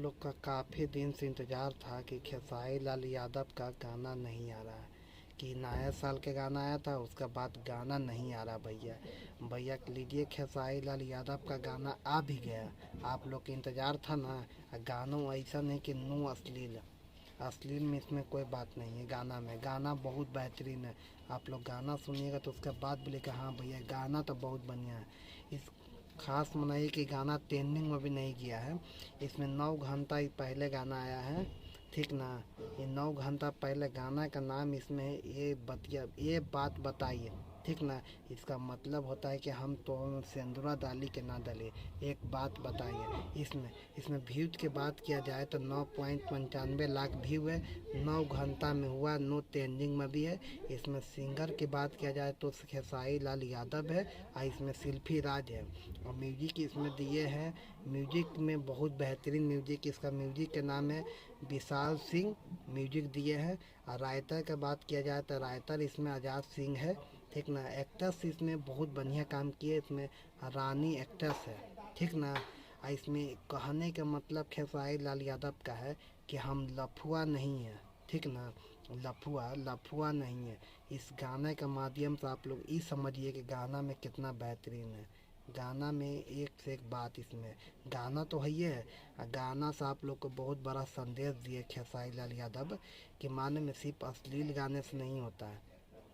लोग का काफ़ी दिन से इंतज़ार था कि खेसारी लाल यादव का गाना नहीं आ रहा है, कि नया साल के गाना आया था, उसके बाद गाना नहीं आ रहा। भैया भैया लीजिए, खेसारी लाल यादव का गाना आ भी गया। आप लोग के इंतज़ार था ना। गानों ऐसा नहीं कि नो अश्लील, अश्लील में इसमें कोई बात नहीं है। गाना में गाना बहुत बेहतरीन है। आप लोग गाना सुनिएगा तो उसके बाद बोलेगा हाँ भैया गाना तो बहुत बढ़िया है। इस खास मनाइए कि गाना ट्रेंडिंग में भी नहीं गया है। इसमें 9 घंटा ही पहले गाना आया है, ठीक ना। ये 9 घंटा पहले गाना का नाम इसमें है ये बात बताइए, ठीक ना। इसका मतलब होता है कि हम तो सिंदूरा डाली के ना डाले, एक बात बताइए। इसमें इसमें व्यूज की बात किया जाए तो 9.95 लाख व्यू है। 9 घंटा में हुआ, नो ट्रेंडिंग में भी है। इसमें सिंगर की बात किया जाए तो खेसारी लाल यादव है, और इसमें शिल्पी राज है। और म्यूजिक इसमें दिए हैं, म्यूजिक में बहुत बेहतरीन म्यूजिक, इसका म्यूजिक के नाम है विशाल सिंह, म्यूजिक दिए हैं। और राइटर की बात किया जाए तो राइटर इसमें आज़ाद सिंह है, ठीक ना। एक्टर्स इसमें बहुत बढ़िया काम किए, इसमें रानी एक्ट्रेस है, ठीक ना। और इसमें कहने का मतलब खेसारी लाल यादव का है कि हम लफुआ नहीं है, ठीक ना। लफुआ लफुआ नहीं है। इस गाने के माध्यम से आप लोग ये समझिए कि गाना में कितना बेहतरीन है। गाना में एक से एक बात, इसमें गाना तो है ही है। गाना से आप लोग को बहुत बड़ा संदेश दिए खेसारी लाल यादव कि माने में सिर्फ अश्लील गाने से नहीं होता है,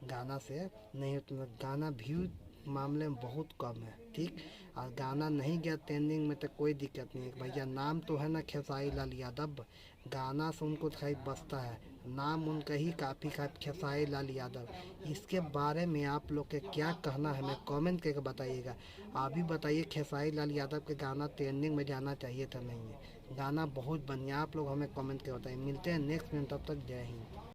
गाना से नहीं होता। गाना व्यू मामले में बहुत कम है, ठीक। और गाना नहीं गया ट्रेंडिंग में तो कोई दिक्कत नहीं है भैया, नाम तो है ना खेसारी लाल यादव। गाना से उनको खाली बसता है, नाम उनका ही काफ़ी खेसारी लाल यादव। इसके बारे में आप लोग के क्या कहना है, हमें कमेंट करके बताइएगा। आप भी बताइए खेसारी लाल यादव के गाना ट्रेंडिंग में जाना चाहिए था नहीं है। गाना बहुत बढ़िया, आप लोग हमें कमेंट करके बताइए। मिलते हैं नेक्स्ट में, तब तक जय हिंद।